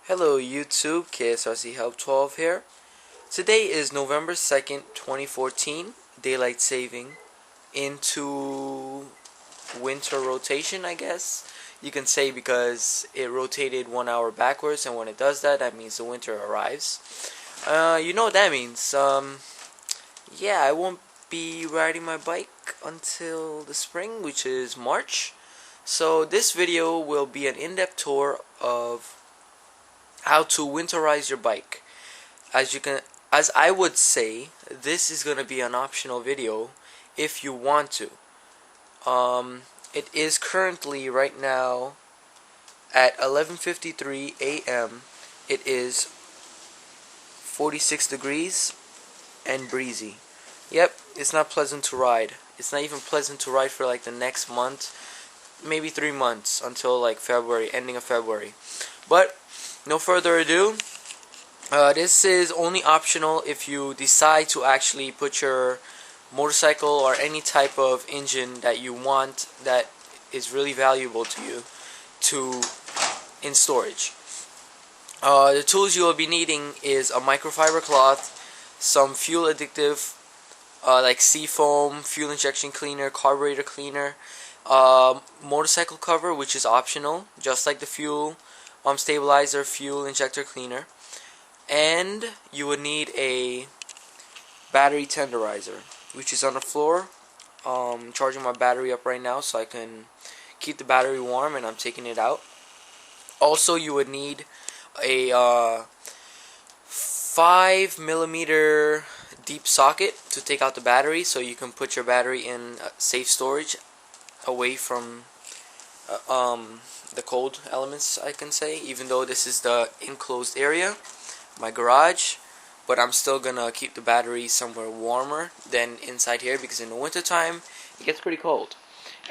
Hello YouTube, KSRC Help 12 here. Today is November 2nd, 2014, daylight saving into winter rotation, I guess. You can say because it rotated 1 hour backwards, and when it does that, that means the winter arrives. You know what that means. Yeah, I won't be riding my bike until the spring, which is March. So this video will be an in-depth tour of how to winterize your bike. As I would say, this is gonna be an optional video if you want to. It is currently right now at 11:53 a.m. It is 46 degrees and breezy. Yep, it's not pleasant to ride. It's not even pleasant to ride for like the next month, maybe 3 months until like February, ending of February. But no further ado, this is only optional if you decide to actually put your motorcycle or any type of engine that you want that is really valuable to you in storage. The tools you will be needing is a microfiber cloth, some fuel addictive like seafoam, fuel injection cleaner, carburetor cleaner, motorcycle cover, which is optional, just like the fuel stabilizer, fuel injector cleaner, and you would need a battery tenderizer, which is on the floor. Charging my battery up right now so I can keep the battery warm, and I'm taking it out. Also, you would need a 5mm deep socket to take out the battery so you can put your battery in safe storage away from the cold elements, I can say, even though this is the enclosed area, my garage. But I'm still gonna keep the battery somewhere warmer than inside here, because in the winter time it gets pretty cold.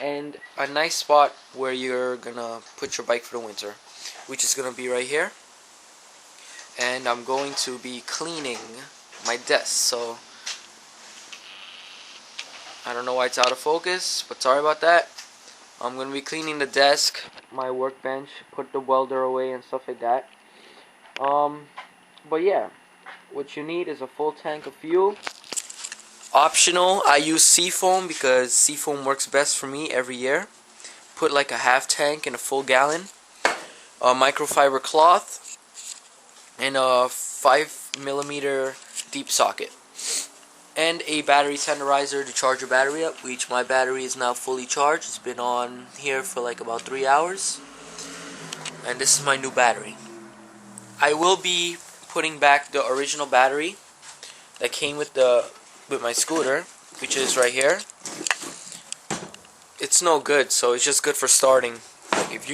And a nice spot where you're gonna put your bike for the winter, which is gonna be right here. And I'm going to be cleaning my desk, so I don't know why it's out of focus, but sorry about that. I'm gonna be cleaning the desk, my workbench, put the welder away and stuff like that. But yeah, what you need is a full tank of fuel. Optional, I use seafoam because seafoam works best for me every year. Put like a half tank in a full gallon. A microfiber cloth and a 5mm deep socket. And a battery tenderizer to charge your battery up, which my battery is now fully charged. It's been on here for like about 3 hours. And this is my new battery. I will be putting back the original battery that came with my scooter, which is right here. It's no good, so it's just good for starting. Like if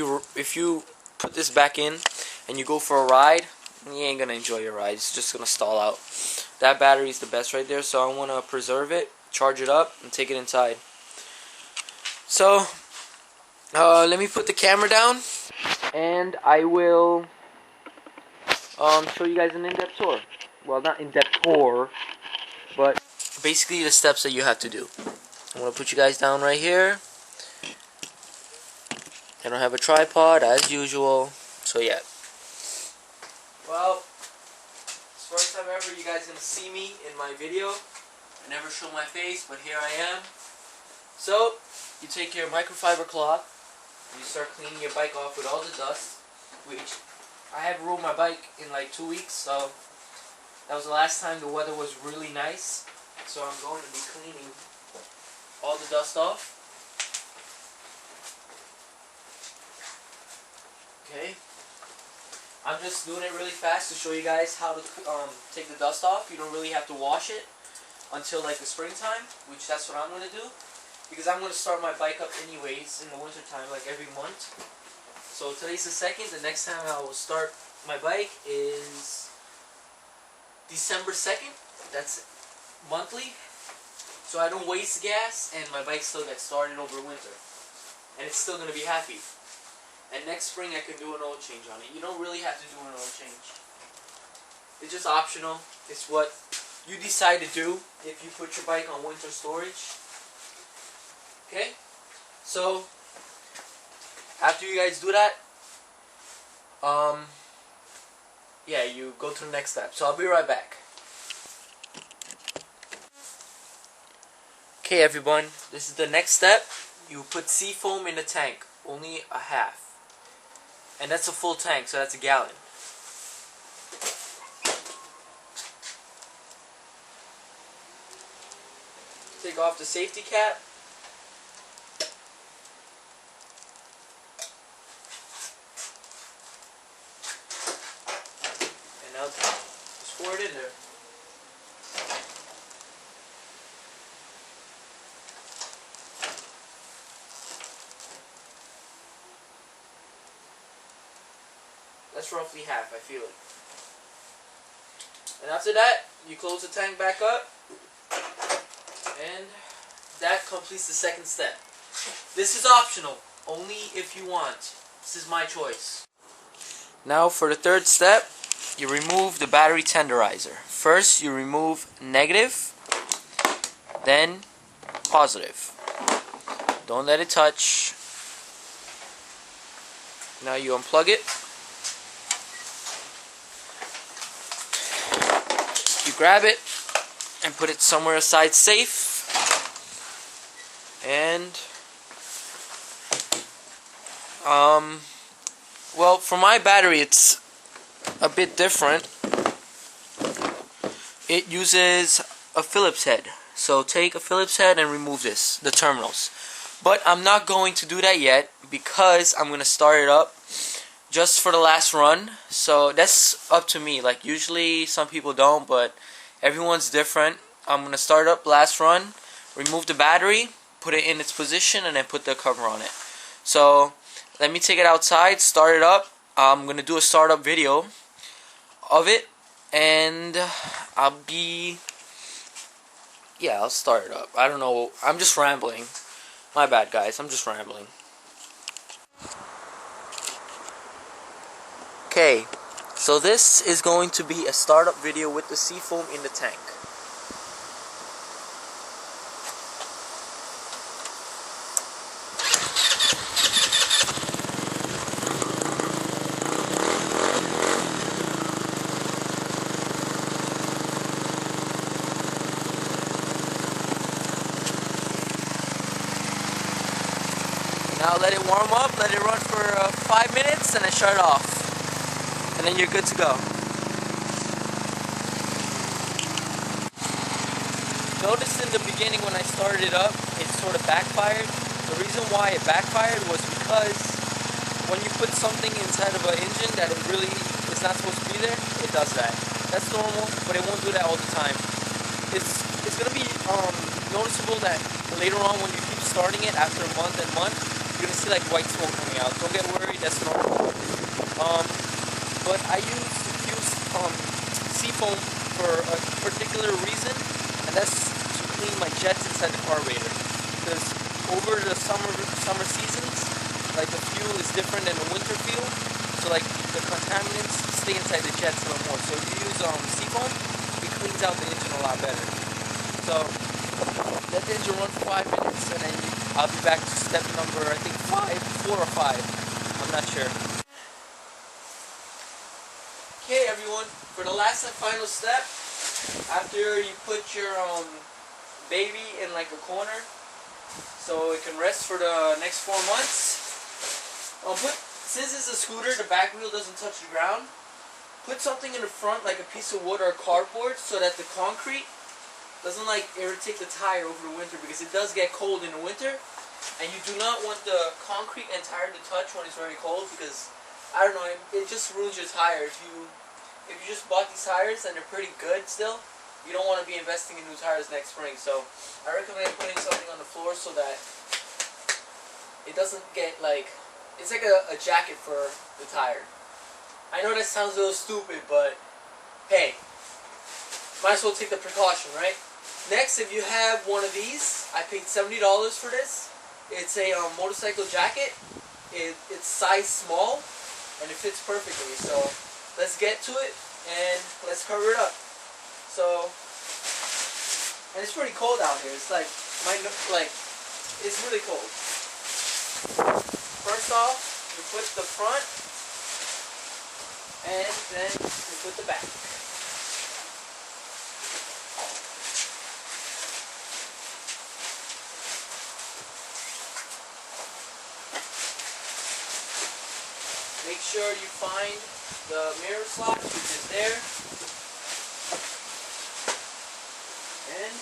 you put this back in and you go for a ride, you ain't gonna enjoy your ride. It's just gonna stall out. That battery is the best right there, so I want to preserve it, charge it up, and take it inside. So let me put the camera down, and I will show you guys an in-depth tour. Well, not in-depth tour, but basically the steps that you have to do. I'm going to put you guys down right here. I don't have a tripod, as usual, so yeah. Well, it's the first time ever you guys are going to see me in my video. I never show my face, but here I am. So, you take your microfiber cloth, and you start cleaning your bike off with all the dust, which I haven't rode my bike in like 2 weeks, so that was the last time the weather was really nice. So I'm going to be cleaning all the dust off. Okay. I'm just doing it really fast to show you guys how to take the dust off. You don't really have to wash it until like the springtime, which that's what I'm going to do. Because I'm going to start my bike up anyways in the winter time, like every month. So today's the 2nd. The next time I will start my bike is December 2nd. That's monthly. So I don't waste gas, and my bike still gets started over winter. And it's still going to be happy. And next spring I can do an oil change on it. You don't really have to do an oil change. It's just optional. It's what you decide to do if you put your bike on winter storage. Okay? So, after you guys do that, yeah, you go to the next step. So I'll be right back. Okay everyone, this is the next step. You put seafoam in the tank, only a half. And that's a full tank, so that's a gallon. Take off the safety cap. And now just pour it in there. That's roughly half, I feel it. And after that, you close the tank back up. And that completes the second step. This is optional, only if you want. This is my choice. Now for the third step, you remove the battery tenderizer. First you remove negative, then positive. Don't let it touch. Now you unplug it. You grab it and put it somewhere aside safe. And well, for my battery it's a bit different. It uses a Phillips head. So take a Phillips head and remove the terminals. But I'm not going to do that yet because I'm going to start it up just for the last run. So that's up to me. Like usually some people don't, but everyone's different. I'm going to start up last run, remove the battery, put it in its position, and then put the cover on it. So let me take it outside, start it up. I'm going to do a startup video of it, and I'll start it up. I don't know, I'm just rambling. My bad guys, I'm just rambling. Okay, so this is going to be a startup video with the seafoam in the tank. Now let it warm up, let it run for 5 minutes, and then shut it off. And then you're good to go. Notice in the beginning when I started it up, it sort of backfired. The reason why it backfired was because when you put something inside of an engine that it really is not supposed to be there, it does that. That's normal, but it won't do that all the time. It's going to be noticeable that later on when you keep starting it after a month and month, you're going to see like white smoke coming out. Don't get worried, that's normal. But I use seafoam for a particular reason, and that's to clean my jets inside the carburetor. Because over the summer seasons, like the fuel is different than the winter fuel, so like the contaminants stay inside the jets a little more. So if you use seafoam, it cleans out the engine a lot better. So let the engine run for 5 minutes, and then I'll be back to step number, I think 4 or 5. I'm not sure. Okay everyone, for the last and final step, after you put your baby in like a corner so it can rest for the next 4 months, since it's a scooter, the back wheel doesn't touch the ground, put something in the front like a piece of wood or cardboard so that the concrete doesn't like irritate the tire over the winter, because it does get cold in the winter, and you do not want the concrete and tire to touch when it's very cold, because I don't know, it just ruins your tire. If you just bought these tires and they're pretty good still, you don't want to be investing in new tires next spring. So I recommend putting something on the floor so that it doesn't get like, it's like a jacket for the tire. I know that sounds a little stupid, but hey, might as well take the precaution, right? Next, if you have one of these, I paid $70 for this. It's a motorcycle jacket. It's size small, and it fits perfectly. So let's get to it and let's cover it up. So, and it's pretty cold out here. It's like it's really cold. First off, you put the front and then we put the back. Make sure you find the mirror slot, which is there. And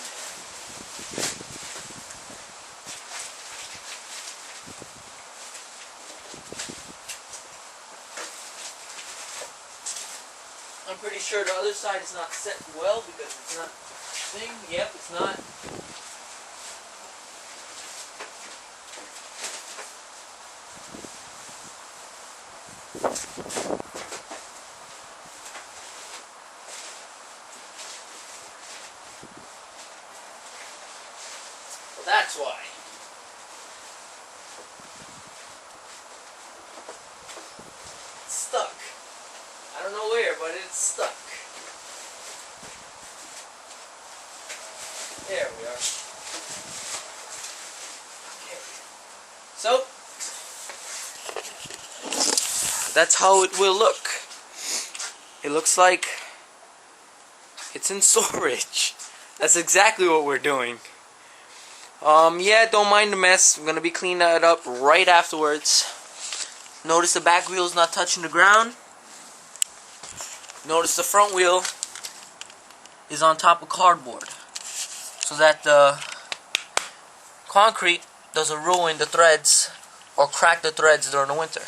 I'm pretty sure the other side is not set well because it's not thing. Yep, it's not. Well, that's why. It's stuck. I don't know where, but it's stuck. There we are. Okay. So, that's how it will look. It looks like it's in storage. That's exactly what we're doing. Yeah, don't mind the mess. I'm gonna be cleaning that up right afterwards. Notice the back wheel's not touching the ground. Notice the front wheel is on top of cardboard, so that the concrete doesn't ruin the threads or crack the threads during the winter.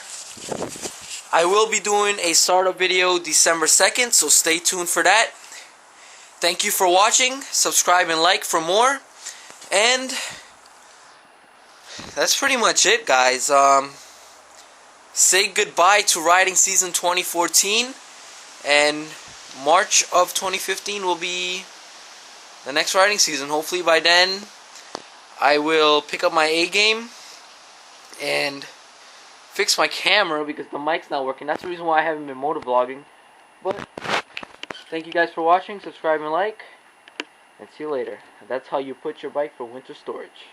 I will be doing a startup video December 2nd, so stay tuned for that. Thank you for watching. Subscribe and like for more. And that's pretty much it, guys. Say goodbye to riding season 2014, and March of 2015 will be the next riding season. Hopefully by then I will pick up my A game and fix my camera because the mic's not working. That's the reason why I haven't been motovlogging. But thank you guys for watching. Subscribe and like, and see you later. That's how you put your bike for winter storage.